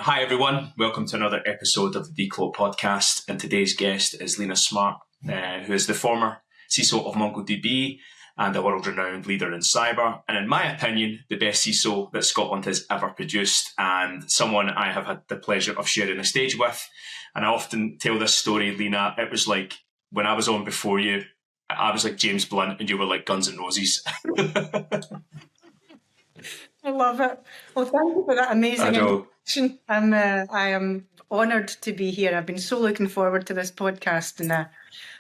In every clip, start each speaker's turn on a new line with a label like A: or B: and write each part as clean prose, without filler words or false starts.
A: Hi everyone, welcome to another episode of the Decloak podcast, and today's guest is Lena Smart, who is the former CISO of MongoDB and a world-renowned leader in cyber, and in my opinion, the best CISO that Scotland has ever produced, and someone I have had the pleasure of sharing a stage with. And I often tell this story, Lena, it was like when I was on before you, I was like James Blunt and you were like Guns N' Roses.
B: I love it. Well, thank you for that amazing introduction. I am honoured to be here. I've been so looking forward to this podcast, and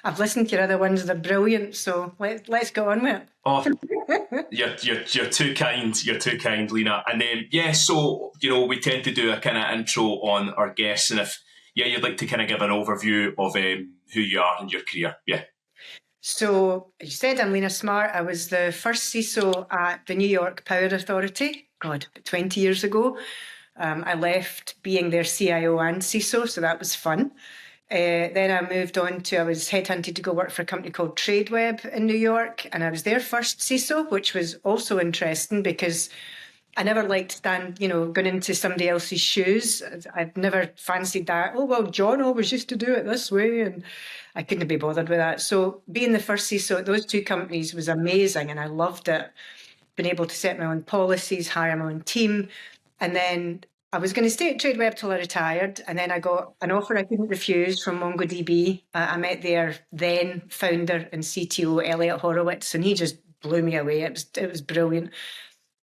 B: I've listened to your other ones. They're brilliant. So let's go on with it.
A: Oh, you're too kind. You're too kind, Lena. And then so we tend to do a kind of intro on our guests, and if you'd like to kind of give an overview of who you are and your career. Yeah.
B: So, as you said, I'm Lena Smart. I was the first CISO at the New York Power Authority, 20 years ago. I left being their CIO and CISO, so that was fun. Then I moved on I was headhunted to go work for a company called Tradeweb in New York, and I was their first CISO, which was also interesting because I never liked going into somebody else's shoes. I've never fancied that. Oh, well, John always used to do it this way, and I couldn't be bothered with that. So being the first CISO at those two companies was amazing, and I loved it. Been able to set my own policies, hire my own team. And then I was going to stay at Tradeweb till I retired, and then I got an offer I couldn't refuse from MongoDB. I met their then founder and CTO, Elliot Horowitz, and he just blew me away. It was brilliant.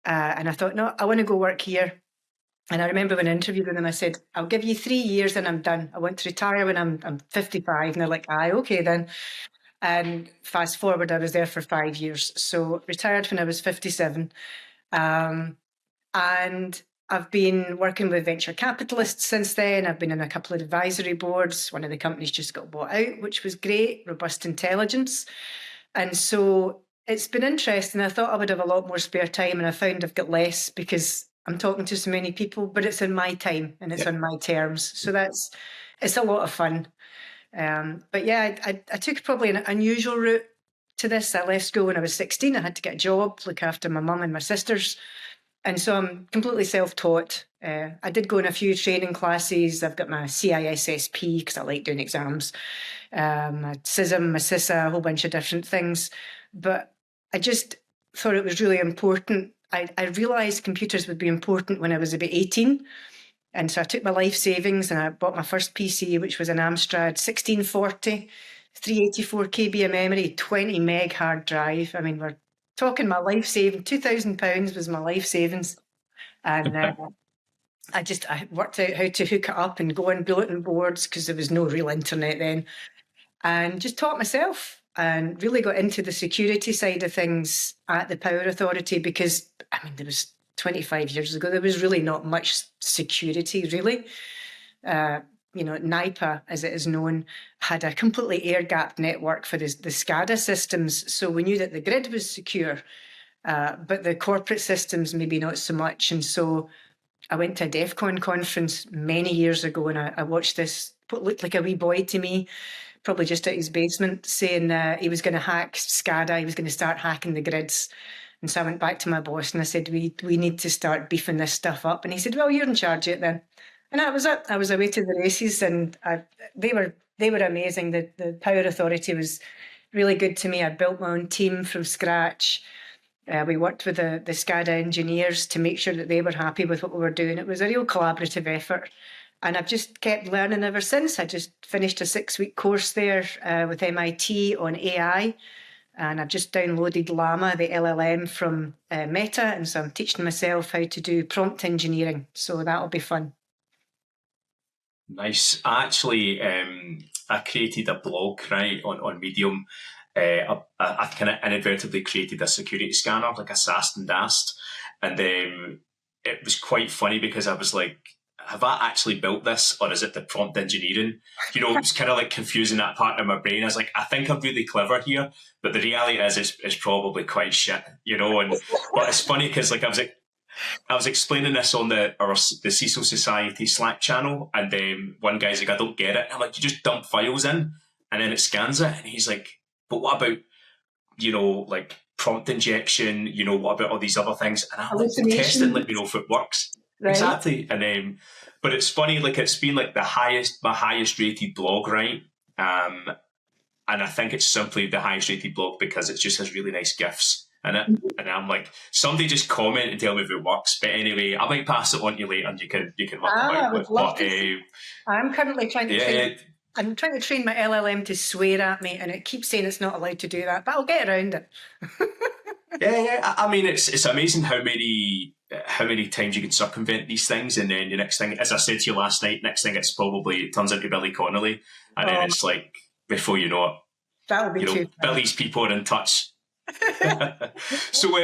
B: And I thought, no, I want to go work here. And I remember when I interviewed with them, I said, I'll give you 3 years and I'm done. I want to retire when I'm 55. And they're like, aye, okay then. And fast forward, I was there for 5 years. So retired when I was 57. And I've been working with venture capitalists since then. I've been on a couple of advisory boards. One of the companies just got bought out, which was great, Robust Intelligence. And so it's been interesting. I thought I would have a lot more spare time, and I found I've got less because I'm talking to so many people, but it's in my time and it's on my terms. So it's a lot of fun. But yeah, I took probably an unusual route to this. I left school when I was 16. I had to get a job, look after my mum and my sisters. And so I'm completely self-taught. I did go in a few training classes. I've got my CISSP because I like doing exams, my CISM, my CISA, a whole bunch of different things. But I just thought it was really important. I realised computers would be important when I was about 18. And so I took my life savings and I bought my first PC, which was an Amstrad 1640, 384 KB of memory, 20 meg hard drive. I mean, we're talking my life savings. £2,000 was my life savings. And I worked out how to hook it up and go on bulletin boards because there was no real internet then. And just taught myself and really got into the security side of things at the Power Authority because, I mean, there was 25 years ago, there was really not much security, really. NIPA, as it is known, had a completely air-gapped network for the SCADA systems. So we knew that the grid was secure, but the corporate systems maybe not so much. And so I went to a DEF CON conference many years ago, and I watched this, what looked like a wee boy to me, probably just out his basement, saying he was going to hack SCADA, he was going to start hacking the grids. And so I went back to my boss and I said, we need to start beefing this stuff up. And he said, well, you're in charge of it then. And that was it. I was away to the races, and they were amazing. The Power Authority was really good to me. I built my own team from scratch. We worked with the SCADA engineers to make sure that they were happy with what we were doing. It was a real collaborative effort. And I've just kept learning ever since. I just finished a 6-week course there with MIT on AI. And I've just downloaded Llama, the LLM from Meta. And so I'm teaching myself how to do prompt engineering. So that'll be fun.
A: Nice. Actually, I created a blog, right, on Medium. I kind of inadvertently created a security scanner, like a SAST and DAST. And it was quite funny because I was like, have I actually built this, or is it the prompt engineering? It was kind of like confusing that part of my brain. I was like, I think I'm really clever here, but the reality is it's probably quite shit, but it's funny because like I was explaining this on the CISO Society Slack channel, and one guy's like, I don't get it. And I'm like, you just dump files in and then it scans it. And he's like, but what about, like prompt injection, what about all these other things? And I'm like, test it, let me know if it works.
B: Right.
A: exactly. And but it's funny, like it's been like my highest rated blog, right? And I think it's simply the highest rated blog because it just has really nice GIFs in it. And I'm like, somebody just comment and tell me if it works. But anyway, I might pass it on to you later, and you can work
B: I
A: about
B: would
A: it.
B: love
A: But
B: to see. I'm currently trying to
A: yeah,
B: train. I'm trying to train my LLM to swear at me, and it keeps saying it's not allowed to do that, but I'll get around it.
A: yeah. I mean, it's amazing how many times you can circumvent these things, and then the next thing, as I said to you last night, next thing it turns into Billy Connolly, and then it's like before you know it,
B: That'll be too funny.
A: Billy's people are in touch. So,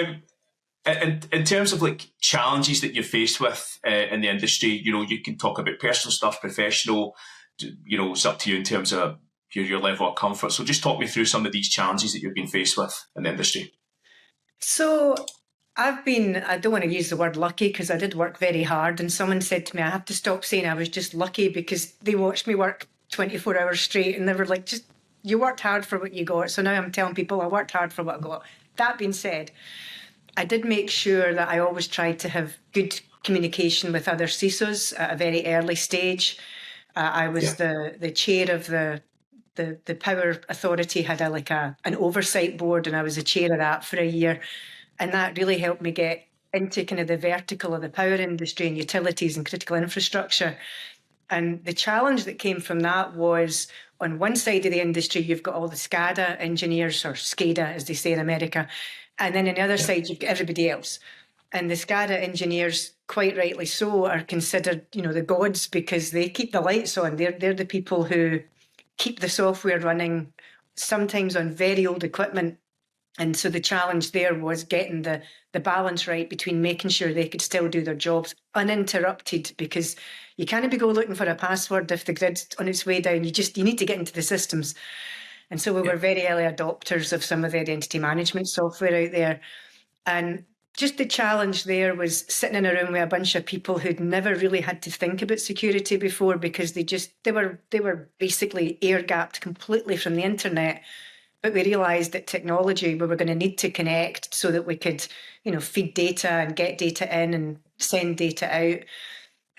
A: in terms of like challenges that you're faced with in the industry, you can talk about personal stuff, professional. It's up to you in terms of your level of comfort. So, just talk me through some of these challenges that you've been faced with in the industry.
B: So I don't want to use the word lucky because I did work very hard, and someone said to me, I have to stop saying I was just lucky because they watched me work 24 hours straight and they were like, just, you worked hard for what you got. So now I'm telling people I worked hard for what I got. That being said, I did make sure that I always tried to have good communication with other CISOs at a very early stage. I was the chair of the Power Authority had an oversight board, and I was the chair of that for a year. And that really helped me get into kind of the vertical of the power industry and utilities and critical infrastructure. And the challenge that came from that was on one side of the industry, you've got all the SCADA engineers, or SCADA as they say in America. And then on the other side, you've got everybody else. And the SCADA engineers, quite rightly so, are considered, the gods because they keep the lights on. They're the people who keep the software running, sometimes on very old equipment. And so the challenge there was getting the balance right between making sure they could still do their jobs uninterrupted, because you can't be go looking for a password if the grid's on its way down. You need to get into the systems. And so we were very early adopters of some of the identity management software out there. And just the challenge there was sitting in a room with a bunch of people who'd never really had to think about security before because they were basically air gapped completely from the internet. But we realised that technology, we were going to need to connect so that we could, feed data and get data in and send data out.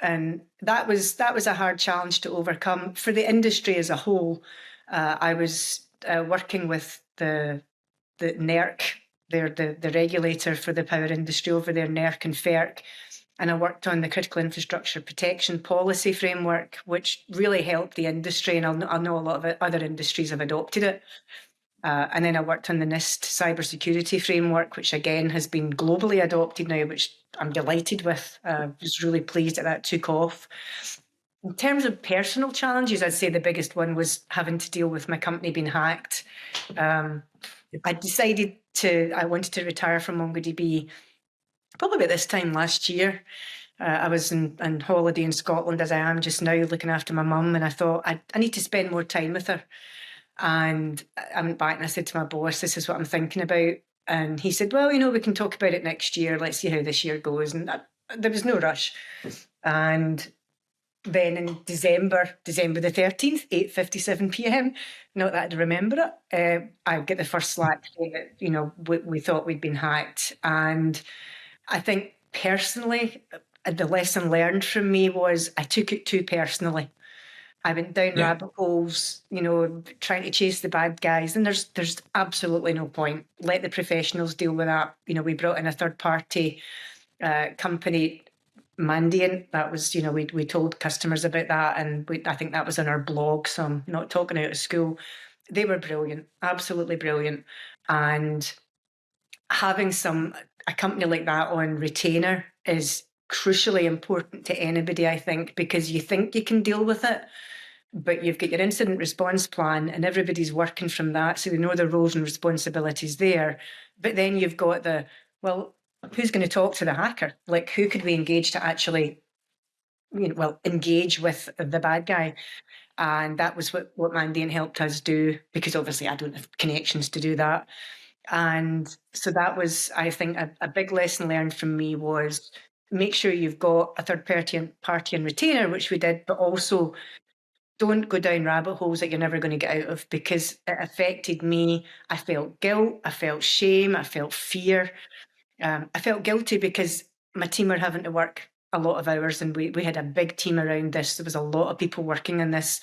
B: And that was a hard challenge to overcome for the industry as a whole. I was working with the NERC, they're the regulator for the power industry over there, NERC and FERC. And I worked on the critical infrastructure protection policy framework, which really helped the industry. And I know a lot of other industries have adopted it. And then I worked on the NIST cybersecurity framework, which again has been globally adopted now, which I'm delighted with. Was really pleased that took off. In terms of personal challenges, I'd say the biggest one was having to deal with my company being hacked. I decided I wanted to retire from MongoDB probably about this time last year. I was on holiday in Scotland, as I am just now, looking after my mum, and I thought I need to spend more time with her. And I went back and I said to my boss, this is what I'm thinking about. And he said, well, we can talk about it next year. Let's see how this year goes. And there was no rush. And then in December the 13th, 8:57 p.m, not that I'd remember it, I get the first Slack saying that, we thought we'd been hacked. And I think personally, the lesson learned from me was I took it too personally. I went down rabbit holes, trying to chase the bad guys, and there's absolutely no point. Let the professionals deal with that. We brought in a third-party company, Mandiant. That was, we told customers about that, and I think that was on our blog, so I'm not talking out of school. They were brilliant, absolutely brilliant. And having a company like that on retainer is crucially important to anybody, I think, because you think you can deal with it, but you've got your incident response plan and everybody's working from that, so they know their roles and responsibilities there. But then you've got who's going to talk to the hacker? Like, who could we engage to actually, engage with the bad guy? And that was what Mandiant helped us do, because obviously I don't have connections to do that. And so that was, I think, a big lesson learned from me was make sure you've got a third party and retainer, which we did, but also don't go down rabbit holes that you're never going to get out of, because it affected me. I felt guilt, I felt shame, I felt fear. I felt guilty because my team were having to work a lot of hours, and we had a big team around this. There was a lot of people working on this,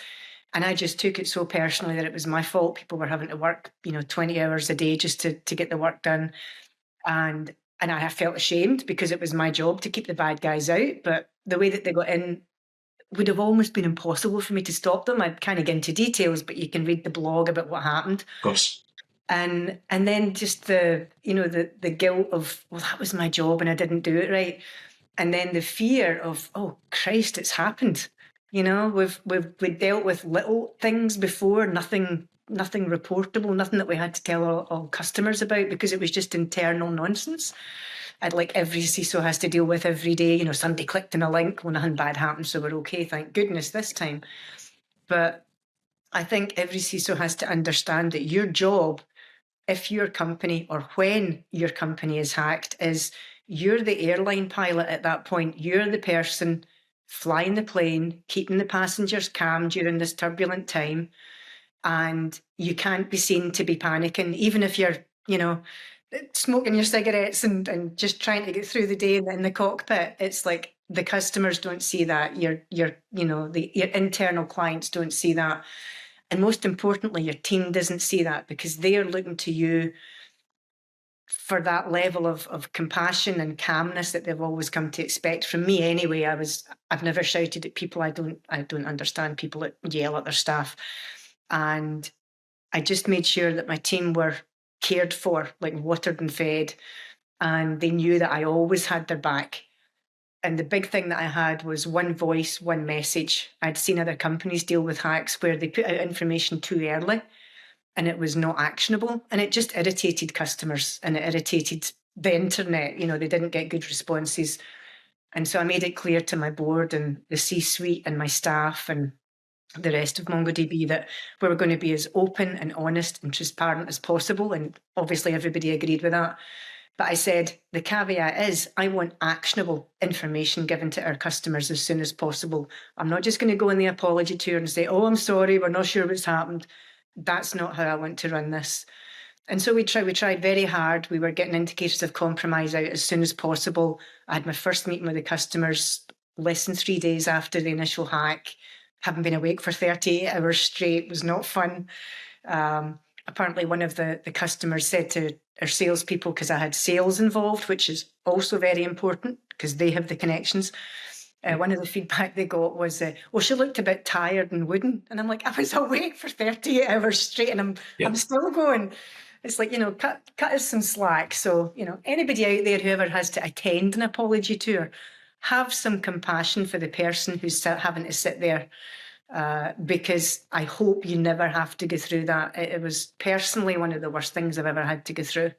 B: and I just took it so personally that it was my fault. People were having to work, 20 hours a day just to get the work done. And I felt ashamed because it was my job to keep the bad guys out. But the way that they got in would have almost been impossible for me to stop them. I'd kind of get into details, but you can read the blog about what happened.
A: Of course.
B: And then just the guilt of, well, that was my job and I didn't do it right. And then the fear of, oh Christ, it's happened. We've dealt with little things before, nothing reportable, nothing that we had to tell all customers about because it was just internal nonsense. And like every CISO has to deal with every day, somebody clicked on a link, well, nothing bad happened, so we're okay, thank goodness this time. But I think every CISO has to understand that your job, if your company or when your company is hacked, is you're the airline pilot at that point. You're the person flying the plane, keeping the passengers calm during this turbulent time. And you can't be seen to be panicking, even if you're, smoking your cigarettes and just trying to get through the day in the cockpit. It's like the customers don't see that. Your internal clients don't see that. And most importantly, your team doesn't see that because they are looking to you for that level of compassion and calmness that they've always come to expect from me. Anyway, I've never shouted at people. I don't understand people that yell at their staff. And I just made sure that my team were cared for, like watered and fed, and they knew that I always had their back. And the big thing that I had was one voice, one message. I'd seen other companies deal with hacks where they put out information too early and it was not actionable. And it just irritated customers and it irritated the internet. They didn't get good responses. And so I made it clear to my board and the C-suite and my staff and the rest of MongoDB that we were going to be as open and honest and transparent as possible. And obviously everybody agreed with that. But I said, the caveat is I want actionable information given to our customers as soon as possible. I'm not just going to go on the apology tour and say, oh, I'm sorry, we're not sure what's happened. That's not how I want to run this. And so we tried very hard. We were getting indicators of compromise out as soon as possible. I had my first meeting with the customers less than 3 days after the initial hack. Having been awake for 38 hours straight was not fun. Apparently one of the customers said to our salespeople, because I had sales involved, which is also very important because they have the connections. One of the feedback they got was, she looked a bit tired and wooden. And I'm like, I was awake for 38 hours straight and I'm still going. It's like, cut us some slack. So, anybody out there who ever has to attend an apology tour, have some compassion for the person who's having to sit there. Because I hope you never have to go through that. It was personally one of the worst things I've ever had to go through.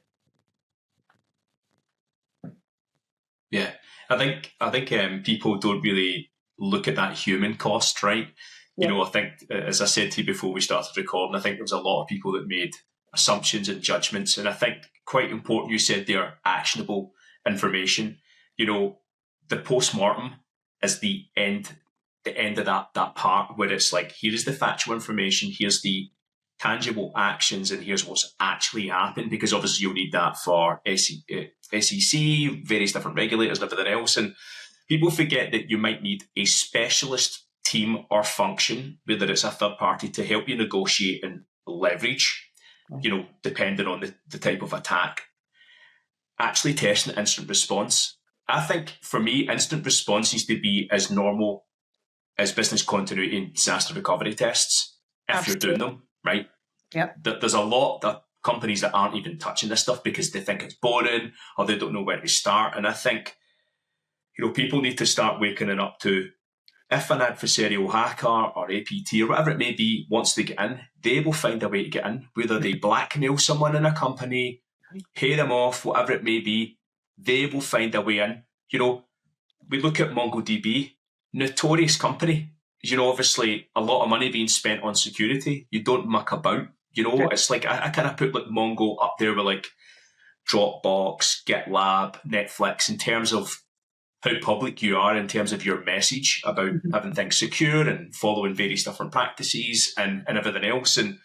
A: Yeah, I think people don't really look at that human cost, right? Yeah. I think, as I said to you before we started recording, I think there was a lot of people that made assumptions and judgments, and I think quite important you said there, actionable information. The post-mortem is the end of that part where it's like, here is the factual information, here's the tangible actions, and here's what's actually happened, because obviously you'll need that for SEC, various different regulators and everything else. And people forget that you might need a specialist team or function, whether it's a third party, to help you negotiate and leverage, depending on the type of attack. Actually testing instant response. I think for me, instant response needs to be as normal as business continuity and disaster recovery tests, if Absolutely. You're doing them, right?
B: Yep.
A: There's a lot of companies that aren't even touching this stuff because they think it's boring or they don't know where to start. And I think, people need to start waking up to, if an adversarial hacker or APT or whatever it may be wants to get in, they will find a way to get in, whether they blackmail someone in a company, pay them off, whatever it may be, they will find a way in. We look at MongoDB, notorious company. Obviously a lot of money being spent on security. You don't muck about. It's like I kind of put like Mongo up there with like Dropbox, GitLab, Netflix in terms of how public you are in terms of your message about having things secure and following various different practices and everything else. And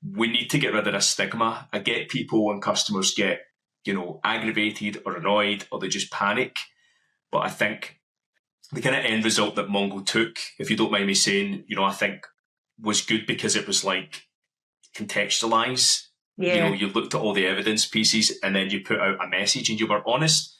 A: we need to get rid of this stigma. I get people and customers get, aggravated or annoyed or they just panic. But I think kind of end result that Mongo took, if you don't mind me saying, I think was good because it was like contextualize.
B: Yeah.
A: You looked at all the evidence pieces and then you put out a message and you were honest.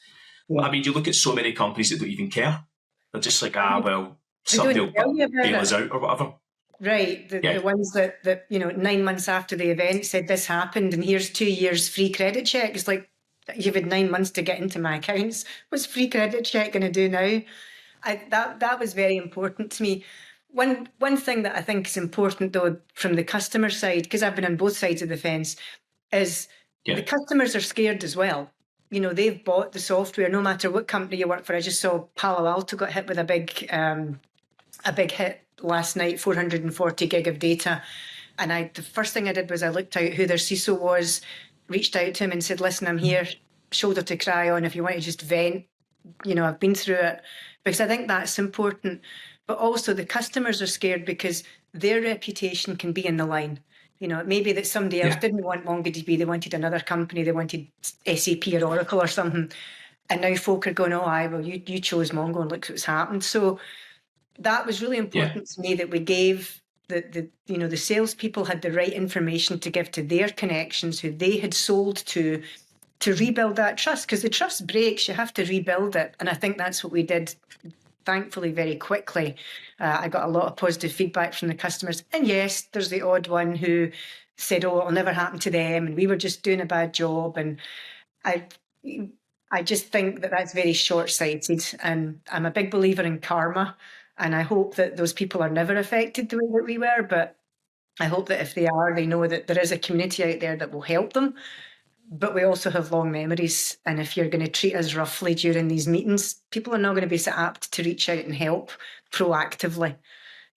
B: Yeah.
A: I mean, you look at so many companies that don't even care. They're just like, well,
B: They
A: somebody
B: don't tell
A: will
B: you about
A: bail us
B: it.
A: out or whatever.
B: Right. The ones that 9 months after the event said this happened and here's 2 years free credit check. It's like, you've had 9 months to get into my accounts. What's free credit check going to do now? That was very important to me. One thing that I think is important, though, from the customer side, because I've been on both sides of the fence, is the customers are scared as well. They've bought the software, no matter what company you work for. I just saw Palo Alto got hit with a big hit last night, 440 gig of data. And the first thing I did was I looked out who their CISO was, reached out to him and said, listen, I'm here, shoulder to cry on. If you want to just vent, I've been through it. Because I think that's important. But also the customers are scared because their reputation can be in the line. It may be that somebody else didn't want MongoDB, they wanted another company, they wanted SAP or Oracle or something. And now folk are going, well, you chose Mongo and look what's happened. So that was really important to me, that we gave the salespeople had the right information to give to their connections who they had sold to rebuild that trust. Because the trust breaks, you have to rebuild it. And I think that's what we did, thankfully, very quickly. I got a lot of positive feedback from the customers. And yes, there's the odd one who said, it'll never happen to them, and we were just doing a bad job. And I just think that that's very short-sighted. And I'm a big believer in karma. And I hope that those people are never affected the way that we were. But I hope that if they are, they know that there is a community out there that will help them. But we also have long memories. And if you're going to treat us roughly during these meetings, people are not going to be so apt to reach out and help proactively,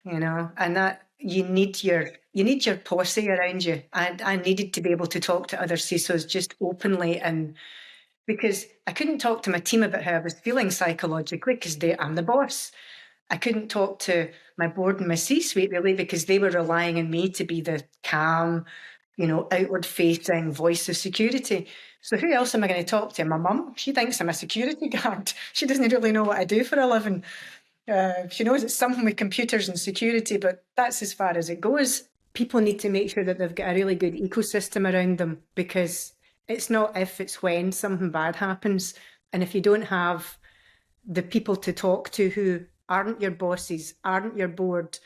B: and that you need your posse around you. And I needed to be able to talk to other CISOs just openly, and because I couldn't talk to my team about how I was feeling psychologically because I'm the boss. I couldn't talk to my board and my C-suite really because they were relying on me to be the calm, outward-facing voice of security. So who else am I going to talk to? My mum? She thinks I'm a security guard. She doesn't really know what I do for a living. She knows it's something with computers and security, but that's as far as it goes. People need to make sure that they've got a really good ecosystem around them, because it's not if, it's when something bad happens. And if you don't have the people to talk to who aren't your bosses, aren't your board,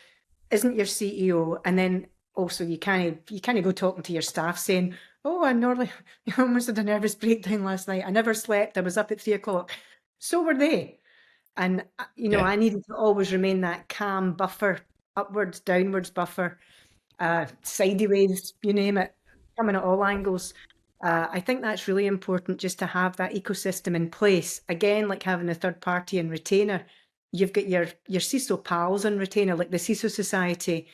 B: isn't your CEO, and then also you can't go talking to your staff saying, I almost had a nervous breakdown last night. I never slept. I was up at 3 o'clock. So were they. And, I needed to always remain that calm buffer, upwards, downwards buffer, sideways, you name it, coming at all angles. I think that's really important, just to have that ecosystem in place. Again, like having a third party and retainer. You've got your CISO pals on retainer, like the CISO Society.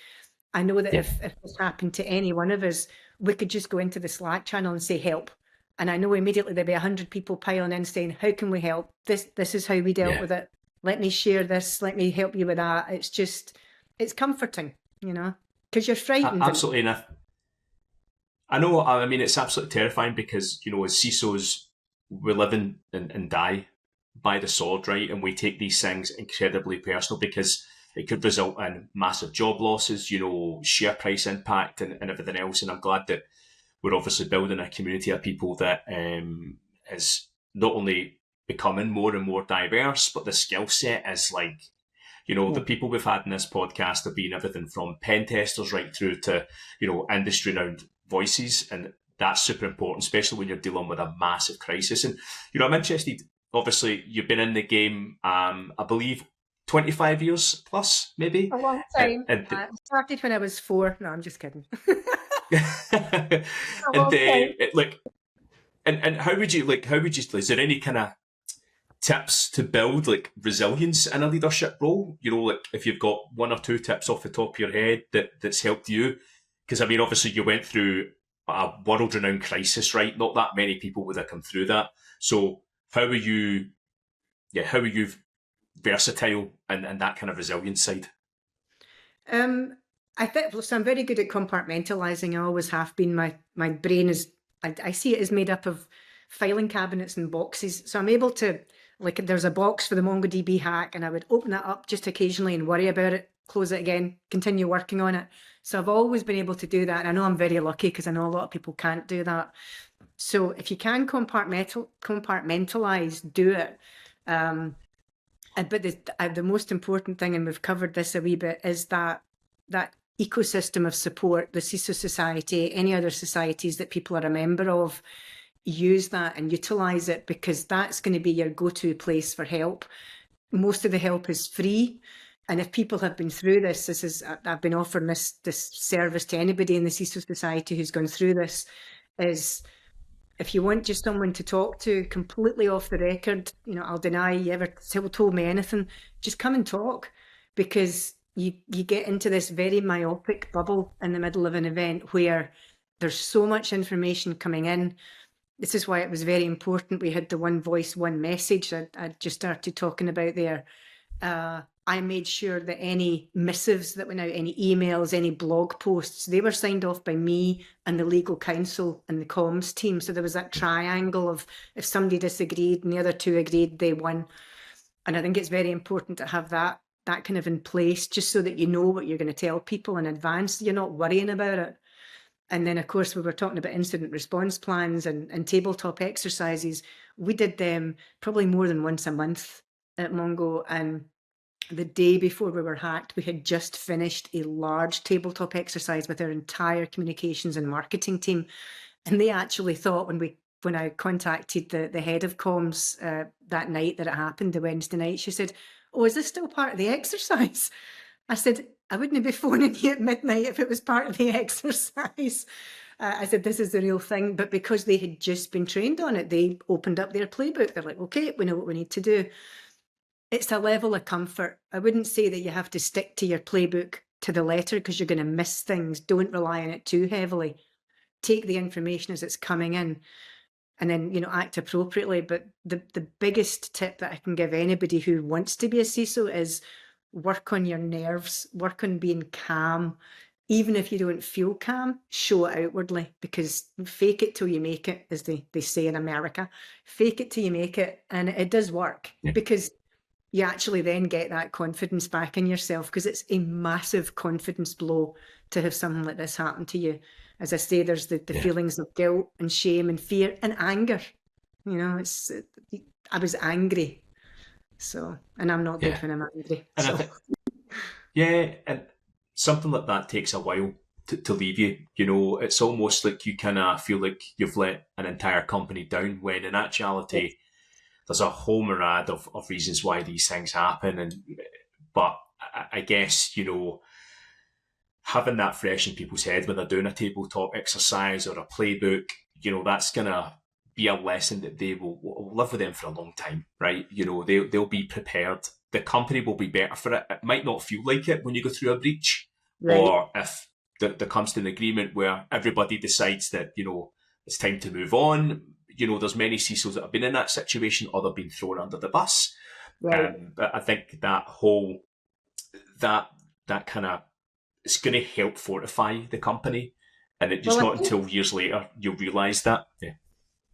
B: I know that if this happened to any one of us, we could just go into the Slack channel and say help. And I know immediately there'd be 100 people piling in saying, how can we help? This is how we dealt with it. Let me share this. Let me help you with that. It's comforting, because you're frightened.
A: Absolutely enough. I know, I mean, it's absolutely terrifying because, as CISOs, we live and die by the sword, right? And we take these things incredibly personal because it could result in massive job losses, share price impact and everything else. And I'm glad that we're obviously building a community of people that is not only becoming more and more diverse, but the skill set is like, the people we've had in this podcast have been everything from pen testers right through to, industry renowned voices. And that's super important, especially when you're dealing with a massive crisis. And, I'm interested, obviously, you've been in the game, I believe, 25 years plus, maybe?
B: A long time. I started when I was 4. No, I'm just kidding.
A: And how would you, is there any kind of tips to build resilience in a leadership role? If you've got 1 or 2 tips off the top of your head that's helped you, because I mean, obviously you went through a world-renowned crisis, right? Not that many people would have come through that. So how are you versatile and that kind of resilience side?
B: I think so. I'm very good at compartmentalizing. I always have been. My brain is. I see it as made up of filing cabinets and boxes. So I'm able to like there's a box for the MongoDB hack, and I would open that up just occasionally and worry about it, close it again, continue working on it. So I've always been able to do that. And I know I'm very lucky because I know a lot of people can't do that. So if you can compartmentalize, do it. But the most important thing, and we've covered this a wee bit, is that ecosystem of support, the CISO society, any other societies that people are a member of, use that and utilize it, because that's going to be your go-to place for help. Most of the help is free. And if people have been through this, I've been offering this service to anybody in the CISO society who's gone through this, is if you want just someone to talk to completely off the record, I'll deny you ever told me anything, just come and talk, because you get into this very myopic bubble in the middle of an event where there's so much information coming in. This is why it was very important we had the one voice, one message I just started talking about there. I made sure that any missives that went out, any emails, any blog posts, they were signed off by me and the legal counsel and the comms team. So there was that triangle of, if somebody disagreed and the other two agreed, they won. And I think it's very important to have that kind of in place, just so that you know what you're going to tell people in advance. You're not worrying about it. And then, of course, we were talking about incident response plans and tabletop exercises. We did them probably more than once a month at Mongo. And the day before we were hacked, we had just finished a large tabletop exercise with our entire communications and marketing team. And they actually thought, when I contacted the head of comms that night that it happened, the Wednesday night, she said, "Oh, is this still part of the exercise?" I said, "I wouldn't be phoning you at midnight if it was part of the exercise." I said, "This is the real thing." But because they had just been trained on it, they opened up their playbook. They're like, "Okay, we know what we need to do." It's a level of comfort. I wouldn't say that you have to stick to your playbook to the letter, because you're going to miss things. Don't rely on it too heavily. Take the information as it's coming in, and then, act appropriately. But the biggest tip that I can give anybody who wants to be a CISO is work on your nerves, work on being calm. Even if you don't feel calm, show it outwardly, because fake it till you make it, as they say in America. Fake it till you make it, and it does work, because you actually then get that confidence back in yourself, because it's a massive confidence blow to have something like this happen to you. As I say, there's the feelings of guilt and shame and fear and anger. I was angry. So, and I'm not good when I'm angry.
A: And and something like that takes a while to leave you. It's almost like you kind of feel like you've let an entire company down, when in actuality, there's a whole myriad of reasons why these things happen. But I guess, having that fresh in people's head when they're doing a tabletop exercise or a playbook, that's going to be a lesson that they will live with them for a long time, right? They'll be prepared. The company will be better for it. It might not feel like it when you go through a breach, right? Or if there comes to an agreement where everybody decides that, it's time to move on. There's many CISOs that have been in that situation, or they've been thrown under the bus. Right. But I think that kind of, it's going to help fortify the company. And it's not until years later you'll realise that. Yeah.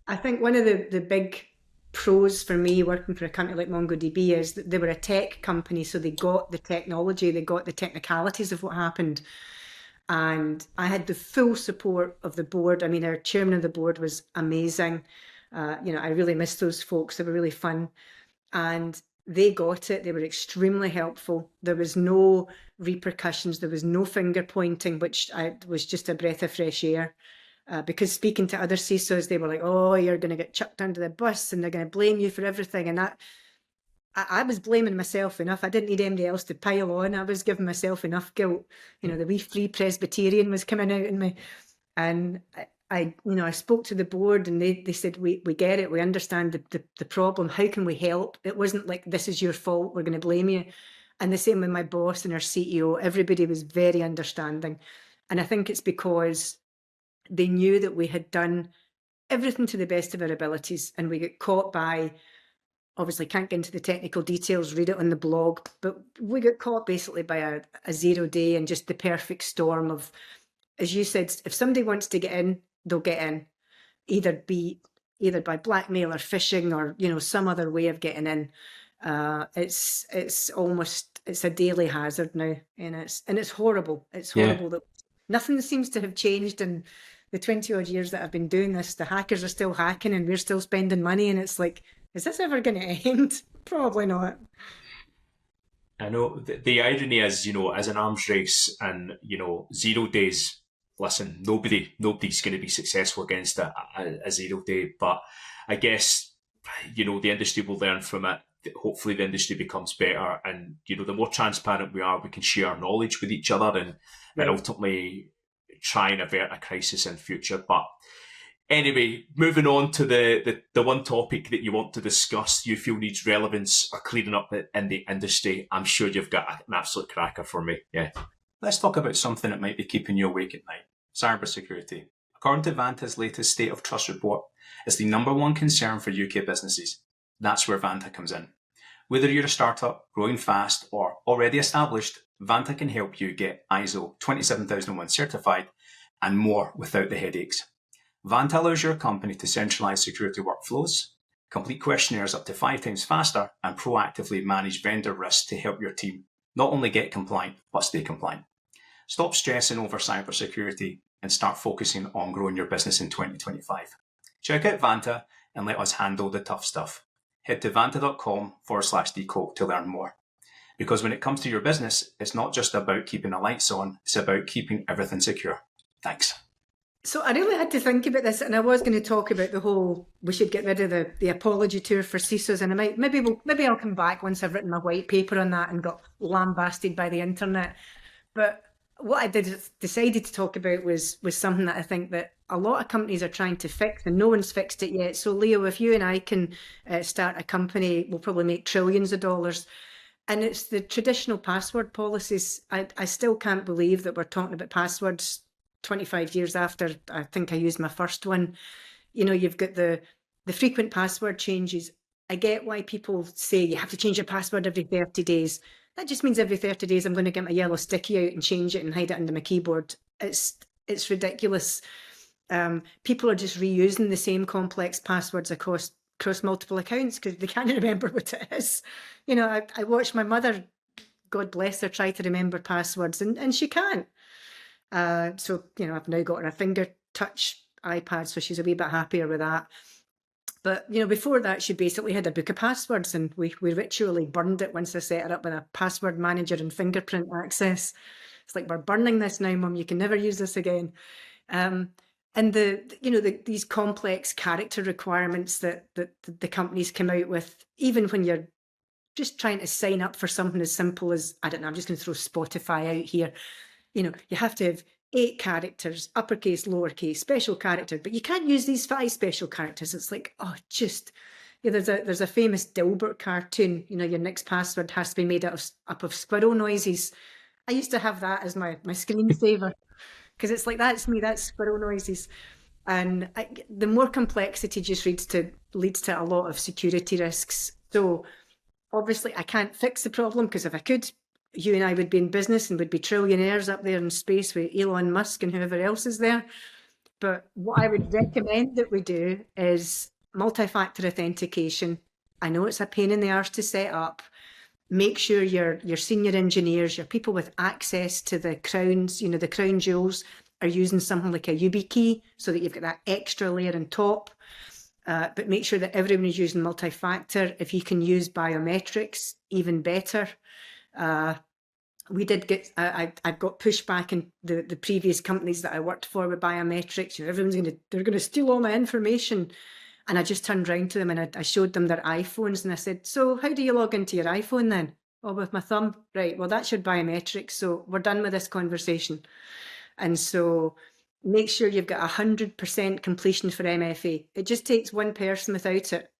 B: I think one of the big pros for me working for a company like MongoDB is that they were a tech company, so they got the technology, they got the technicalities of what happened. And I had the full support of the board. I mean, our chairman of the board was amazing. I really miss those folks. They were really fun. And they got it. They were extremely helpful. There was no repercussions. There was no finger pointing, which was just a breath of fresh air. Because speaking to other CISOs, they were like, "Oh, you're going to get chucked under the bus and they're going to blame you for everything." And I was blaming myself enough. I didn't need anybody else to pile on. I was giving myself enough guilt. The wee free Presbyterian was coming out in me. And I spoke to the board, and they said, we get it. We understand the problem. How can we help? It wasn't like, this is your fault, we're going to blame you. And the same with my boss and our CEO. Everybody was very understanding. And I think it's because they knew that we had done everything to the best of our abilities, and we got caught by, obviously can't get into the technical details, read it on the blog, but we got caught basically by a 0 day and just the perfect storm of, as you said, if somebody wants to get in, they'll get in. Either be either by blackmail or phishing or, you know, some other way of getting in. It's a daily hazard now, and it's horrible. It's horrible that nothing seems to have changed in the 20 odd years that I've been doing this. The hackers are still hacking and we're still spending money, and it's like, is this ever going to end? Probably not.
A: I know the irony is, you know, as an arms race and, you know, 0 days, listen, nobody's going to be successful against a 0 day. But I guess, you know, the industry will learn from it. Hopefully the industry becomes better, and, you know, the more transparent we are, we can share our knowledge with each other and ultimately try and avert a crisis in future. But anyway, moving on to the one topic that you want to discuss, you feel needs relevance or clearing up in the industry. I'm sure you've got an absolute cracker for me. Yeah.
C: Let's talk about something that might be keeping you awake at night. Cybersecurity. According to Vanta's latest State of Trust report, it's the #1 concern for UK businesses. That's where Vanta comes in. Whether you're a startup, growing fast, or already established, Vanta can help you get ISO 27001 certified and more without the headaches. Vanta allows your company to centralize security workflows, complete questionnaires up to 5 times faster, and proactively manage vendor risks to help your team not only get compliant, but stay compliant. Stop stressing over cybersecurity and start focusing on growing your business in 2025. Check out Vanta and let us handle the tough stuff. Head to vanta.com/decode to learn more. Because when it comes to your business, it's not just about keeping the lights on, it's about keeping everything secure. Thanks.
B: So I really had to think about this, and I was going to talk about the whole, we should get rid of the apology tour for CISOs, and maybe I'll come back once I've written my white paper on that and got lambasted by the internet. But what I decided to talk about was something that I think that a lot of companies are trying to fix, and no one's fixed it yet. So Leo, if you and I can start a company, we'll probably make trillions of dollars. And it's the traditional password policies. I still can't believe that we're talking about passwords 25 years after I think I used my first one. You know, you've got the frequent password changes. I get why people say you have to change your password every 30 days. That just means every 30 days I'm going to get my yellow sticky out and change it and hide it under my keyboard. It's ridiculous. People are just reusing the same complex passwords across multiple accounts because they can't remember what it is. You know, I watched my mother, God bless her, try to remember passwords, and she can't. So, you know, I've now got her a finger touch iPad, so she's a wee bit happier with that. But, you know, before that, she basically had a book of passwords, and we ritually burned it once I set her up with a password manager and fingerprint access. It's like, we're burning this now, Mum, you can never use this again. And these complex character requirements that the companies come out with, even when you're just trying to sign up for something as simple as, I don't know, I'm just going to throw Spotify out here. You know, you have to have 8 characters, uppercase, lowercase, special character, but you can't use these 5 special characters. It's like, there's a famous Dilbert cartoon, you know, your next password has to be made up of squirrel noises. I used to have that as my screensaver because it's like, that's me, that's squirrel noises. And the more complexity just leads to a lot of security risks. So obviously I can't fix the problem, because if I could, you and I would be in business and would be trillionaires up there in space with Elon Musk and whoever else is there. But what I would recommend that we do is multi-factor authentication. I know it's a pain in the arse to set up. Make sure your senior engineers, your people with access to the crowns, you know, the crown jewels, are using something like a YubiKey so that you've got that extra layer on top. But make sure that everyone is using multi-factor. If you can use biometrics, even better. We did get, I got pushback in the previous companies that I worked for with biometrics. You know, they're going to steal all my information. And I just turned around to them and I showed them their iPhones and I said, so how do you log into your iPhone then? Oh, with my thumb. Right, well, that's your biometrics. So we're done with this conversation. And so make sure you've got 100% completion for MFA. It just takes one person without it.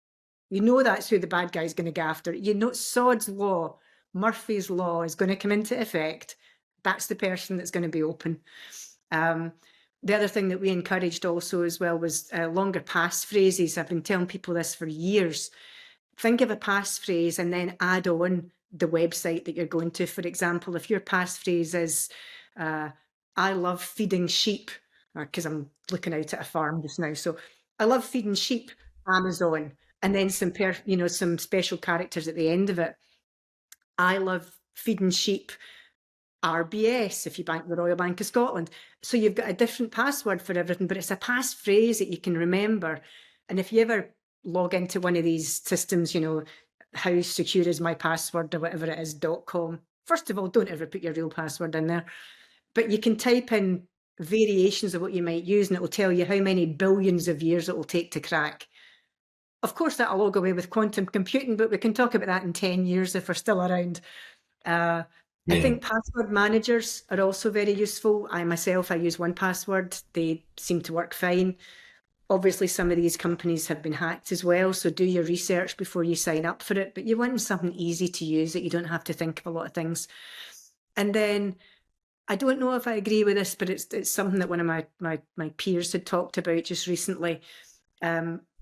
B: You know that's who the bad guy's going to go after. You know, Sod's Law, Murphy's Law is going to come into effect. That's the person that's going to be open. The other thing that we encouraged also as well was longer passphrases. I've been telling people this for years. Think of a passphrase and then add on the website that you're going to. For example, if your passphrase is, I love feeding sheep, because I'm looking out at a farm just now. So I love feeding sheep. Amazon, and then some some special characters at the end of it. I love feeding sheep, RBS, if you bank the Royal Bank of Scotland. So you've got a different password for everything, but it's a passphrase that you can remember. And if you ever log into one of these systems, how secure is my password or whatever it is, .com. First of all, don't ever put your real password in there. But you can type in variations of what you might use, and it will tell you how many billions of years it will take to crack. Of course, that'll all go away with quantum computing, but we can talk about that in 10 years if we're still around. I think password managers are also very useful. I use 1Password. They seem to work fine. Obviously, some of these companies have been hacked as well, so do your research before you sign up for it. But you want something easy to use that you don't have to think of a lot of things. And then, I don't know if I agree with this, but it's something that one of my peers had talked about just recently.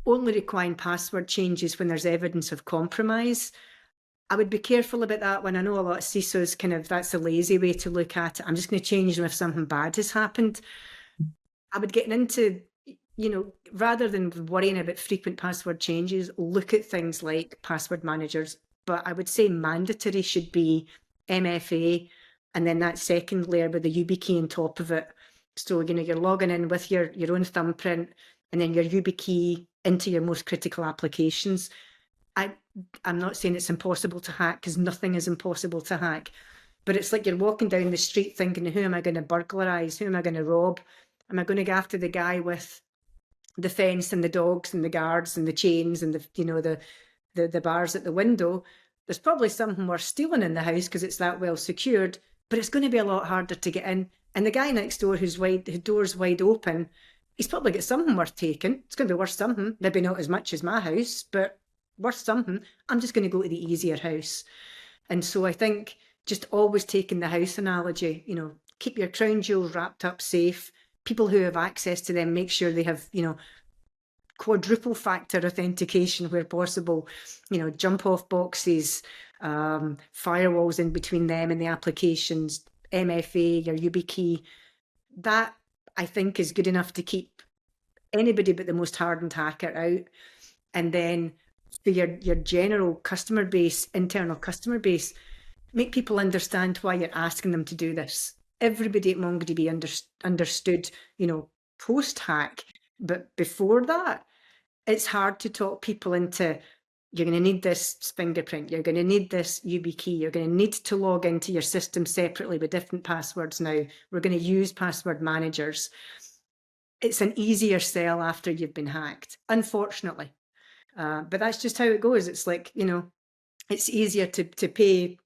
B: Only requiring password changes when there's evidence of compromise. I would be careful about that one. I know a lot of CISOs that's a lazy way to look at it. I'm just going to change them if something bad has happened. I would get into, rather than worrying about frequent password changes, look at things like password managers. But I would say mandatory should be MFA, and then that second layer with the YubiKey on top of it. So, you're logging in with your own thumbprint and then your YubiKey into your most critical applications. I'm not saying it's impossible to hack, because nothing is impossible to hack. But it's like you're walking down the street thinking, who am I going to burglarize? Who am I going to rob? Am I going to go after the guy with the fence and the dogs and the guards and the chains and the bars at the window? There's probably something worth stealing in the house because it's that well secured, but it's going to be a lot harder to get in. And the guy next door whose door's wide open, he's probably got something worth taking. It's going to be worth something. Maybe not as much as my house, but worth something. I'm just going to go to the easier house. And so I think just always taking the house analogy, keep your crown jewels wrapped up safe. People who have access to them, make sure they have, quadruple factor authentication where possible, jump off boxes, firewalls in between them and the applications, MFA, your YubiKey. That I think is good enough to keep anybody but the most hardened hacker out. And then for your general customer base, internal customer base, make people understand why you're asking them to do this. Everybody at MongoDB understood, post-hack. But before that, it's hard to talk people into, you're going to need this fingerprint, you're going to need this YubiKey, you're going to need to log into your system separately with different passwords now. We're going to use password managers. It's an easier sell after you've been hacked, unfortunately. But that's just how it goes. It's like, it's easier to pay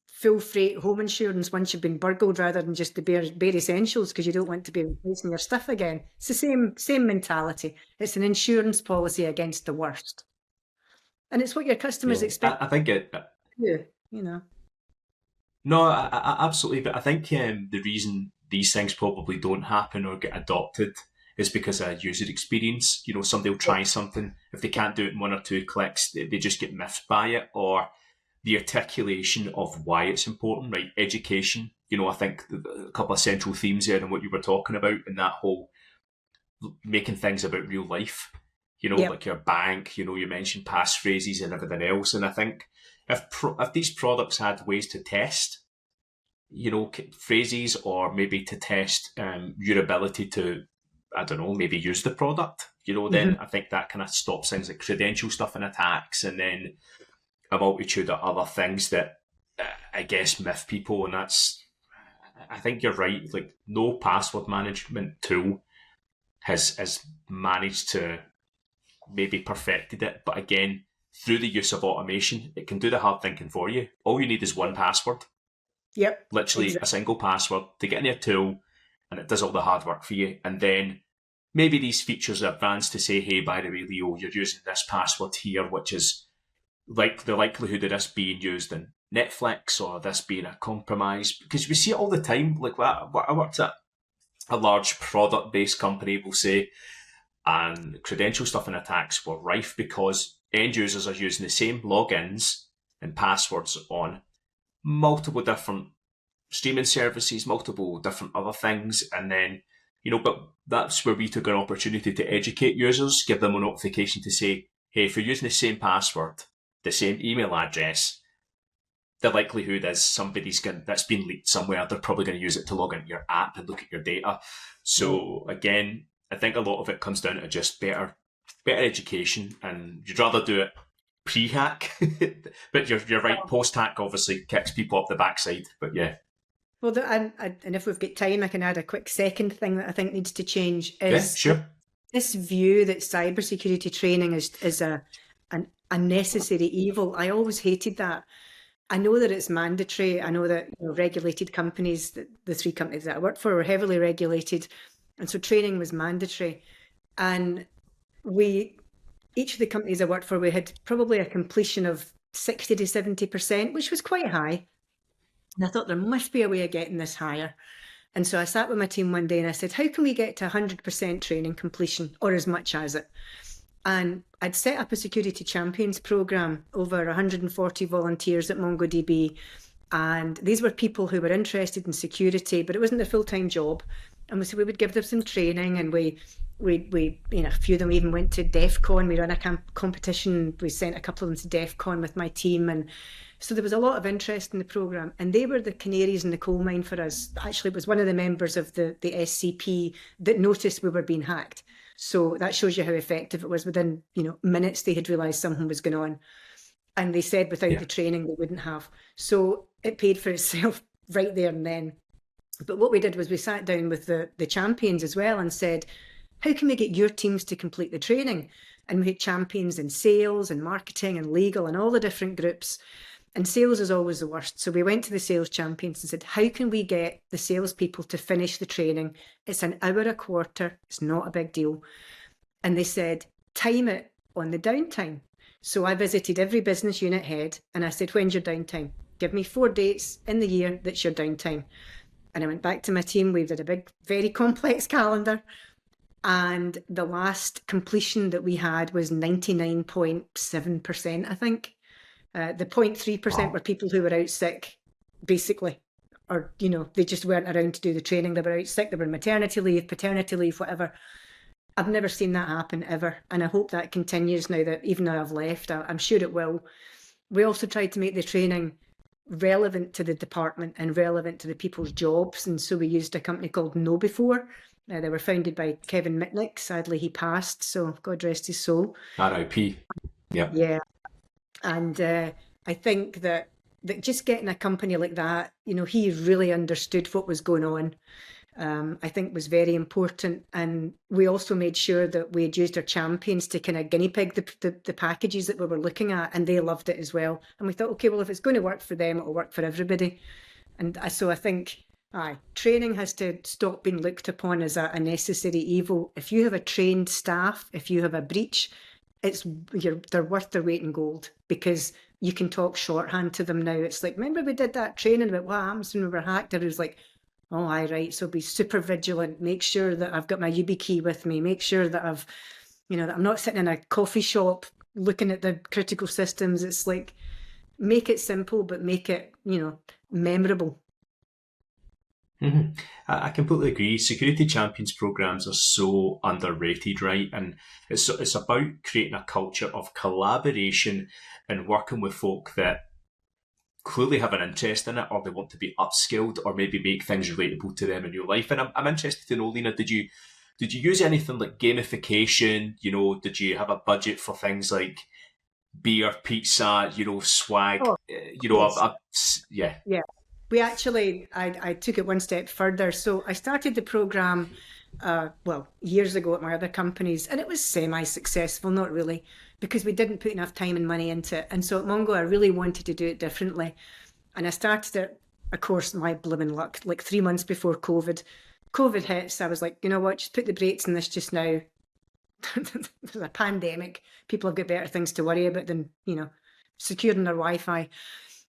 B: full freight home insurance once you've been burgled rather than just the bare essentials because you don't want to be replacing your stuff again. It's the same mentality. It's an insurance policy against the worst. And it's what your customers expect.
C: I think it. No, I absolutely. But I think the reason these things probably don't happen or get adopted is because of user experience. Somebody will try something. If they can't do it in 1 or 2 clicks, they just get miffed by it. Or the articulation of why it's important, right? Education. I think a couple of central themes there and what you were talking about, and that whole making things about real life. Like your bank. You mentioned passphrases and everything else. And I think if these products had ways to test, phrases, or maybe to test your ability to, I don't know, maybe use the product, then I think that kind of stops things like credential stuff and attacks, and then a multitude of other things that I guess myth people. And I think you're right. Like, no password management tool has managed to maybe perfected it, but again, through the use of automation, it can do the hard thinking for you. All you need is 1Password.
B: Yep.
C: Literally exactly. A single password to get in your tool, and it does all the hard work for you. And then maybe these features are advanced to say, hey, by the way, Leo, you're using this password here, which is like the likelihood of this being used in Netflix or this being a compromise. Because we see it all the time. Like, I worked at a large product-based company, we'll say, and credential stuff and attacks were rife because end users are using the same logins and passwords on multiple different streaming services, multiple different other things, and then
A: But that's where we took an opportunity to educate users, give them a notification to say, hey, if you're using the same password, the same email address, the likelihood is that's been leaked somewhere. They're probably going to use it to log into your app and look at your data. So again, I think a lot of it comes down to just better education, and you'd rather do it pre-hack, but you're right. Post-hack obviously kicks people up the backside. But yeah.
B: Well, and if we've got time, I can add a quick second thing that I think needs to change is this view that cybersecurity training is a necessary evil. I always hated that. I know that it's mandatory. I know that regulated companies, the 3 companies that I worked for, were heavily regulated, and so training was mandatory. And each of the companies I worked for, we had probably a completion of 60 to 70%, which was quite high. And I thought there must be a way of getting this higher. And so I sat with my team one day and I said, how can we get to 100% training completion, or as much as it? And I'd set up a security champions program, over 140 volunteers at MongoDB. And these were people who were interested in security, but it wasn't a full-time job. And so we would give them some training, and we a few of them even went to DEF CON. We ran a competition. We sent a couple of them to DEF CON with my team. And so there was a lot of interest in the program, and they were the canaries in the coal mine for us. Actually, it was one of the members of the SCP that noticed we were being hacked. So that shows you how effective it was. Within minutes, they had realised something was going on, and they said without the training they wouldn't have. So it paid for itself right there and then. But what we did was we sat down with the champions as well and said, how can we get your teams to complete the training? And we had champions in sales and marketing and legal and all the different groups. And sales is always the worst. So we went to the sales champions and said, how can we get the salespeople to finish the training? It's an hour a quarter. It's not a big deal. And they said, time it on the downtime. So I visited every business unit head and I said, when's your downtime? Give me 4 dates in the year that's your downtime. And I went back to my team. We did a big, very complex calendar. And the last completion that we had was 99.7%, I think. The 0.3% were people who were out sick, basically, or, they just weren't around to do the training. They were out sick, they were on maternity leave, paternity leave, whatever. I've never seen that happen ever. And I hope that continues now that even though I've left, I'm sure it will. We also tried to make the training relevant to the department and relevant to the people's jobs. And so we used a company called KnowBe4. They were founded by Kevin Mitnick. Sadly, he passed, so God rest his soul.
A: R.I.P.
B: Yeah. And I think that just getting a company like that, he really understood what was going on, I think was very important. And we also made sure that we had used our champions to kind of guinea pig the packages that we were looking at, and they loved it as well. And we thought, okay, well, if it's going to work for them, it'll work for everybody. And so I think training has to stop being looked upon as a necessary evil. If you have a trained staff, if you have a breach, they're worth their weight in gold, because you can talk shorthand to them now. It's like, remember we did that training about what happens when we were hacked? And it was like, oh, aye, right. So be super vigilant. Make sure that I've got my YubiKey with me. Make sure that that I'm not sitting in a coffee shop looking at the critical systems. It's like, make it simple, but make it, memorable.
A: Mm-hmm. I completely agree. Security champions programs are so underrated, right? And it's about creating a culture of collaboration and working with folk that clearly have an interest in it, or they want to be upskilled, or maybe make things relatable to them in your life. And I'm interested to know, Lena, did you use anything like gamification? Did you have a budget for things like beer, pizza, swag? Yeah.
B: We actually, I took it one step further. So I started the program, years ago at my other companies, and it was semi-successful, not really, because we didn't put enough time and money into it. And so at Mongo, I really wanted to do it differently. And I started it, of course, my blooming luck, like 3 months before COVID. COVID hits, I was like, you know what, just put the brakes on this just now. There's a pandemic. People have got better things to worry about than, securing their Wi-Fi.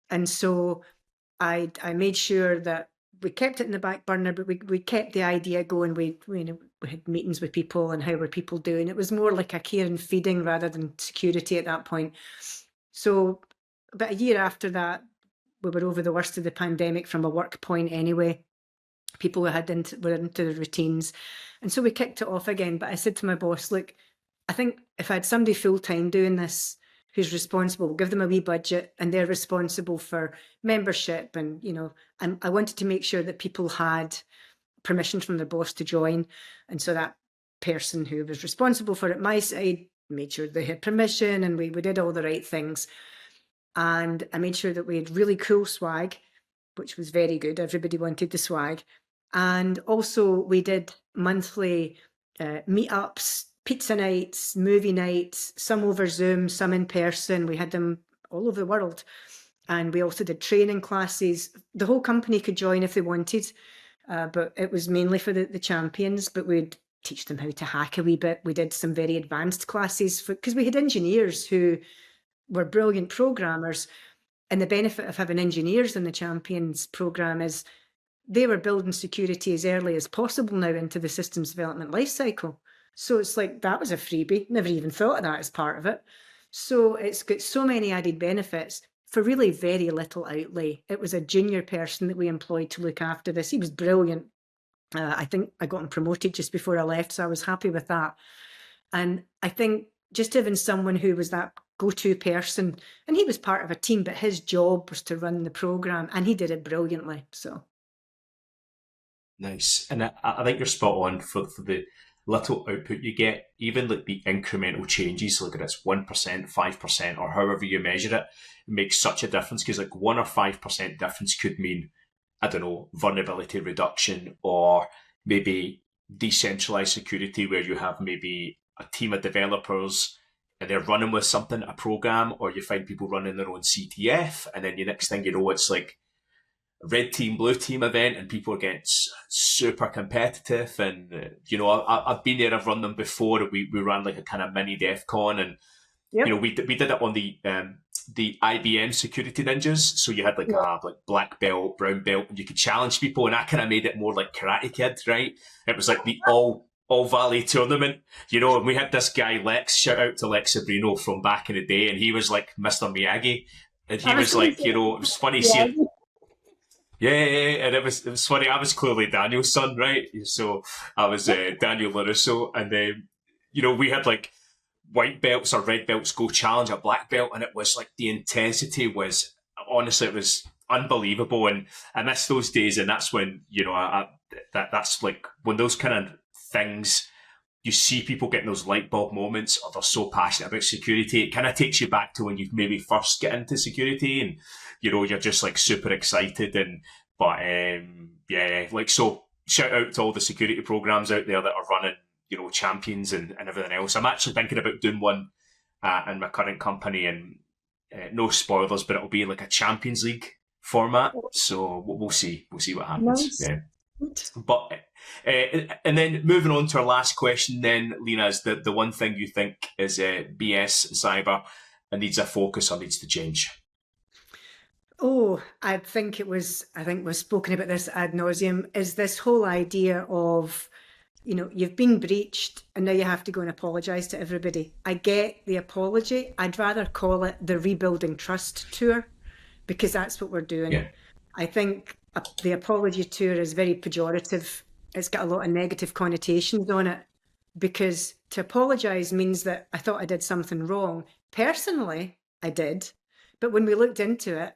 B: And so I made sure that we kept it in the back burner, but we kept the idea going. We had meetings with people and how were people doing. It was more like a care and feeding rather than security at that point. So about a year after that, we were over the worst of the pandemic from a work point anyway. People were into the routines. And so we kicked it off again. But I said to my boss, look, I think if I had somebody full-time doing this who's responsible, we'll give them a wee budget and they're responsible for membership. And, and I wanted to make sure that people had permission from their boss to join. And so that person who was responsible for it, my side, made sure they had permission, and we did all the right things. And I made sure that we had really cool swag, which was very good. Everybody wanted the swag. And also we did monthly meetups, pizza nights, movie nights, some over Zoom, some in person. We had them all over the world. And we also did training classes. The whole company could join if they wanted, but it was mainly for the champions. But we'd teach them how to hack a wee bit. We did some very advanced classes because we had engineers who were brilliant programmers. And the benefit of having engineers in the champions program is they were building security as early as possible now into the systems development lifecycle. So it's like, that was a freebie. Never even thought of that as part of it. So it's got so many added benefits for really very little outlay. It was a junior person that we employed to look after this. He was brilliant. I think I got him promoted just before I left, so I was happy with that. And I think just having someone who was that go-to person, and he was part of a team, but his job was to run the program, and he did it brilliantly. So
A: nice. And I think you're spot on for the little output you get, even like the incremental changes, like if it's 1%, 5%, or however you measure it, it makes such a difference, because like 1 or 5% difference could mean, I don't know, vulnerability reduction, or maybe decentralized security where you have maybe a team of developers and they're running with something, a program, or you find people running their own CTF, and then the next thing you know, it's like a red team, blue team event, and people are getting super competitive. And, I've been there, I've run them before. We ran like a kind of mini DEF CON, and,
B: yep.
A: We did it on the IBM Security Ninjas. So you had like a black belt, brown belt, and you could challenge people. And I kind of made it more like Karate Kid, right? It was like the all Valley tournament, and we had this guy, Lex, shout out to Lex Sabrino from back in the day. And he was like Mr. Miyagi. And he was like, it was funny seeing. Yeah, and it was funny. I was clearly Daniel's son, right? So I was Daniel LaRusso. And then, we had like white belts or red belts go challenge a black belt, and it was like the intensity was, honestly, it was unbelievable. And I miss those days, and that's when that's like when those kind of things, you see people getting those light bulb moments, or they're so passionate about security. It kind of takes you back to when you maybe first get into security, and you're just like super excited. So shout out to all the security programs out there that are running champions and everything else. I'm actually thinking about doing one in my current company, and no spoilers, but it'll be like a Champions League format. So we'll see what happens.
B: Nice.
A: Yeah. But and then moving on to our last question, then, Lena, is the one thing you think is BS cyber and needs a focus or needs to change?
B: Oh, I think we've spoken about this ad nauseum, is this whole idea of, you've been breached and now you have to go and apologise to everybody. I get the apology. I'd rather call it the rebuilding trust tour, because that's what we're doing. Yeah. I think the apology tour is very pejorative. It's got a lot of negative connotations on it, because to apologise means that I thought I did something wrong. Personally, I did. But when we looked into it,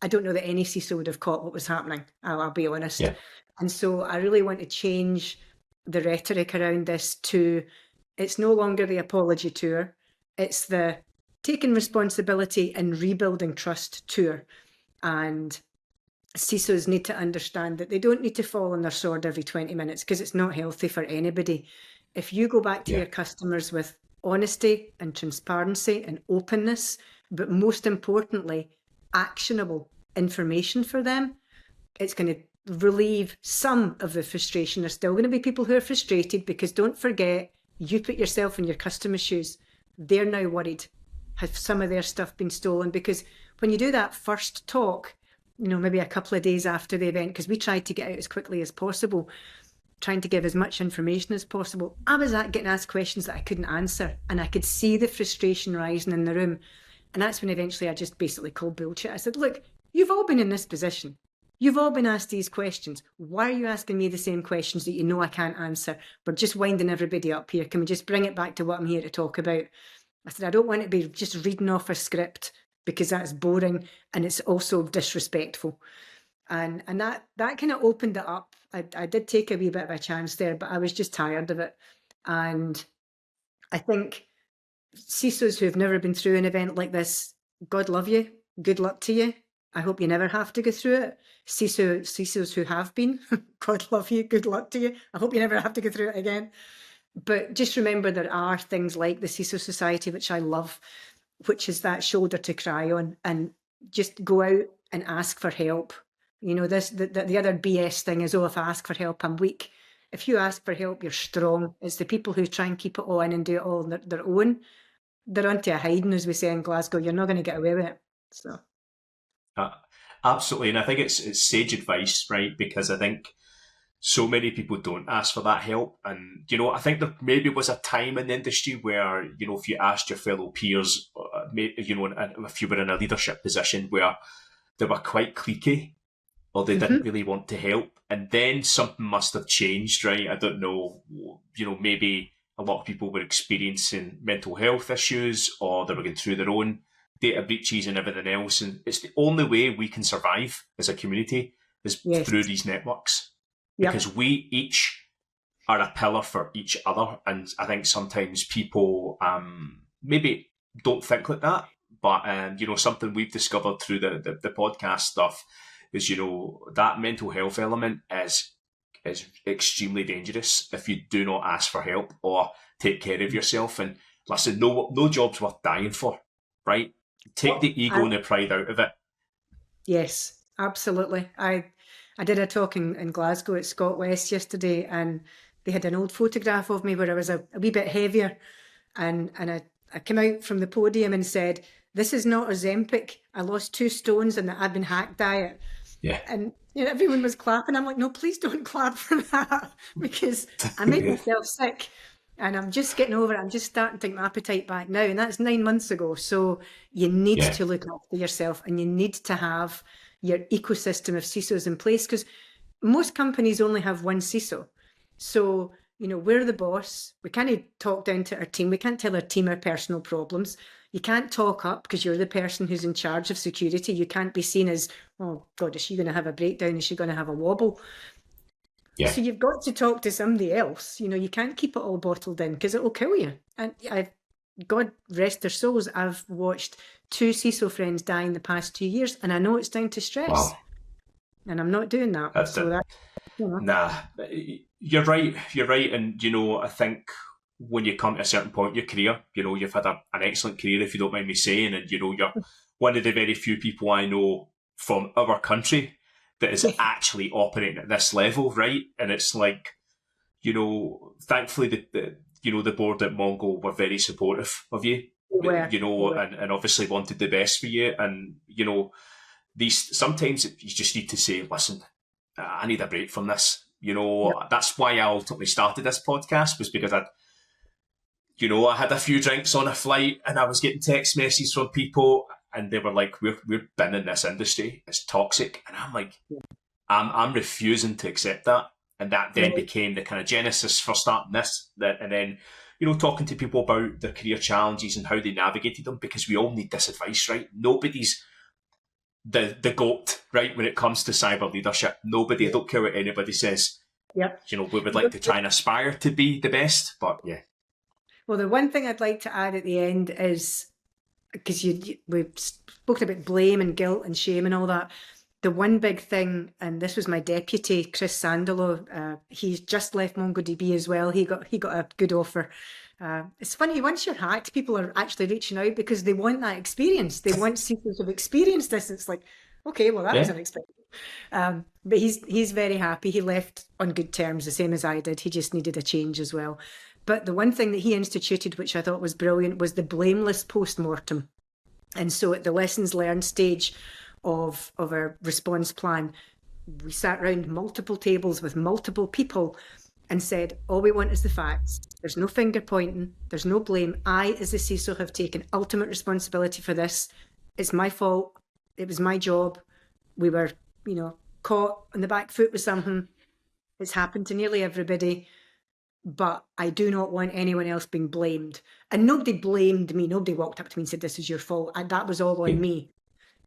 B: I don't know that any CISO would have caught what was happening. I'll be honest. Yeah. And so I really want to change the rhetoric around this to, it's no longer the apology tour. It's the taking responsibility and rebuilding trust tour. And CISOs need to understand that they don't need to fall on their sword every 20 minutes, because it's not healthy for anybody. If you go back to your customers with honesty and transparency and openness, but most importantly, actionable information for them, it's going to relieve some of the frustration. There's still going to be people who are frustrated, because don't forget, you put yourself in your customer's shoes. They're now worried. Has some of their stuff been stolen? Because when you do that first talk, maybe a couple of days after the event, because we tried to get out as quickly as possible, trying to give as much information as possible, I was getting asked questions that I couldn't answer, and I could see the frustration rising in the room. And that's when eventually I just basically called bullshit. I said, look, you've all been in this position. You've all been asked these questions. Why are you asking me the same questions that you know I can't answer? We're just winding everybody up here. Can we just bring it back to what I'm here to talk about? I said, I don't want to be just reading off a script because that's boring and it's also disrespectful. And that kind of opened it up. I did take a wee bit of a chance there, but I was just tired of it. And I think CISOs who've never been through an event like this, God love you, good luck to you. I hope you never have to go through it. CISOs who have been, God love you, good luck to you. I hope you never have to go through it again. But just remember there are things like the CISO Society, which I love, which is that shoulder to cry on, and just go out and ask for help. You know, the other BS thing is, oh, if I ask for help, I'm weak. If you ask for help, you're strong. It's the people who try and keep it all in and do it all on their own. They're onto a hiding, as we say in Glasgow. You're not going to get away with it. So.
A: Absolutely, and I think it's sage advice, right? Because I think so many people don't ask for that help, and I think there maybe was a time in the industry where if you asked your fellow peers, if you were in a leadership position, where they were quite cliquey or they didn't really want to help, and then something must have changed, right? I don't know, maybe a lot of people were experiencing mental health issues, or they were going through their own data breaches and everything else, and it's the only way we can survive as a community is through these networks, because we each are a pillar for each other. And I think sometimes people maybe don't think like that, but something we've discovered through the podcast stuff is that mental health element is extremely dangerous if you do not ask for help or take care of yourself. And listen, no job's worth dying for, right? Take the ego and the pride out of it.
B: Yes, absolutely. I did a talk in Glasgow at Scott West yesterday, and they had an old photograph of me where I was a wee bit heavier, and I came out from the podium and said, "This is not Ozempic. I lost 2 stones in the I've been hacked diet."
A: Yeah.
B: And everyone was clapping. I'm like, no, please don't clap for that, because I made myself sick. And I'm just getting over it. I'm just starting to get my appetite back now. And that's 9 months ago. So you need to look after yourself, and you need to have your ecosystem of CISOs in place, because most companies only have one CISO. So, we're the boss. We can't talk down to our team. We can't tell our team our personal problems. You can't talk up because you're the person who's in charge of security. You can't be seen as, oh God, is she going to have a breakdown? Is she going to have a wobble? Yeah. So you've got to talk to somebody else. You can't keep it all bottled in, because it will kill you. And God rest their souls, I've watched 2 CISO friends die in the past 2 years, and I know it's down to stress. Wow. And I'm not doing that.
A: Nah, you're right. You're right. And, I think when you come to a certain point in your career, you've had an excellent career, if you don't mind me saying, and, you're one of the very few people I know from our country that is actually operating at this level, right? And it's like, thankfully the board at Mongo were very supportive of you, and obviously wanted the best for you. And, sometimes you just need to say, listen, I need a break from this. That's why I ultimately started this podcast, was because I had a few drinks on a flight and I was getting text messages from people, and they were like, we're been in this industry, it's toxic. And I'm like, I'm refusing to accept that. And that then became the kind of genesis for starting this. And then, talking to people about their career challenges and how they navigated them, because we all need this advice, right? Nobody's the GOAT, right, when it comes to cyber leadership. Nobody, I don't care what anybody says.
B: Yep.
A: We would like to try and aspire to be the best, but yeah.
B: Well, the one thing I'd like to add at the end is, because we've spoken about blame and guilt and shame and all that. The one big thing, and this was my deputy, Chris Sandalo, he's just left MongoDB as well. He got a good offer. It's funny, once you're hacked, people are actually reaching out because they want that experience. They want CISOs who've experienced this. It's like, okay, well, that was unexpected. But he's very happy. He left on good terms, the same as I did. He just needed a change as well. But the one thing that he instituted, which I thought was brilliant, was the blameless post-mortem. And so at the lessons learned stage of our response plan, we sat around multiple tables with multiple people and said, all we want is the facts. There's no finger pointing. There's no blame. I, as the CISO, have taken ultimate responsibility for this. It's my fault. It was my job. We were, caught on the back foot with something. It's happened to nearly everybody, but I do not want anyone else being blamed. And nobody blamed me. Nobody walked up to me and said, this is your fault. That was all on me.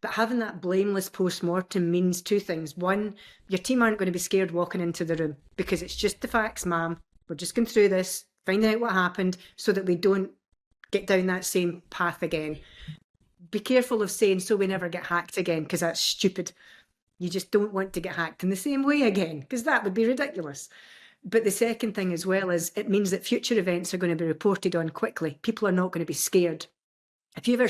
B: But having that blameless post-mortem means two things. One, your team aren't going to be scared walking into the room because it's just the facts, ma'am. We're just going through this, finding out what happened so that we don't get down that same path again. Be careful of saying, so we never get hacked again, because that's stupid. You just don't want to get hacked in the same way again, because that would be ridiculous. But the second thing as well is it means that future events are going to be reported on quickly. People are not going to be scared. If you've ever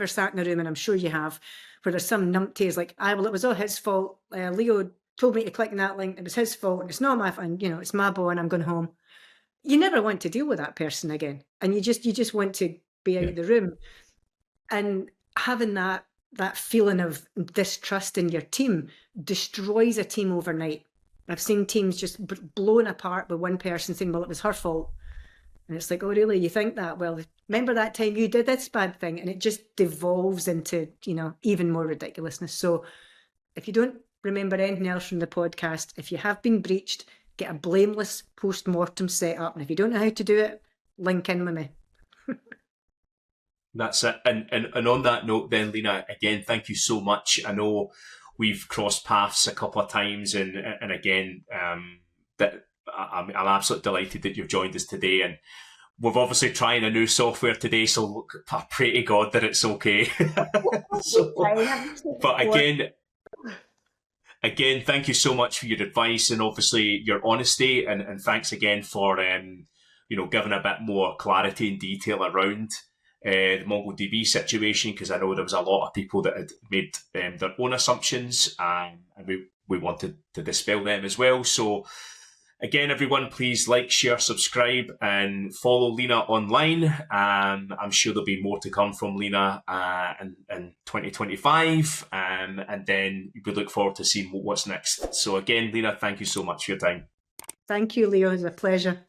B: sat in a room, and I'm sure you have, where there's some numpties like, well, it was all his fault. Leo told me to click on that link. It was his fault. And it's not my fault. It's my boy and I'm going home. You never want to deal with that person again. And you just want to be out of the room. And having that feeling of distrust in your team destroys a team overnight. I've seen teams just blown apart with one person saying, well, it was her fault. And it's like, oh, really? You think that? Well, remember that time you did this bad thing? And it just devolves into, even more ridiculousness. So if you don't remember anything else from the podcast, if you have been breached, get a blameless post-mortem set up. And if you don't know how to do it, link in with me.
A: That's it. And on that note then, Lena, again, thank you so much. I know we've crossed paths a couple of times and again, that I'm absolutely delighted that you've joined us today. And we're obviously trying a new software today, so I pray to God that it's okay. But again, thank you so much for your advice and obviously your honesty. And thanks again for, giving a bit more clarity and detail around the MongoDB situation, because I know there was a lot of people that had made their own assumptions and we wanted to dispel them as well. So again, everyone, please like, share, subscribe and follow Lena online. I'm sure there'll be more to come from Lena in 2025 and then we look forward to seeing what's next. So again, Lena, thank you so much for your time.
B: Thank you, Leo. It was a pleasure.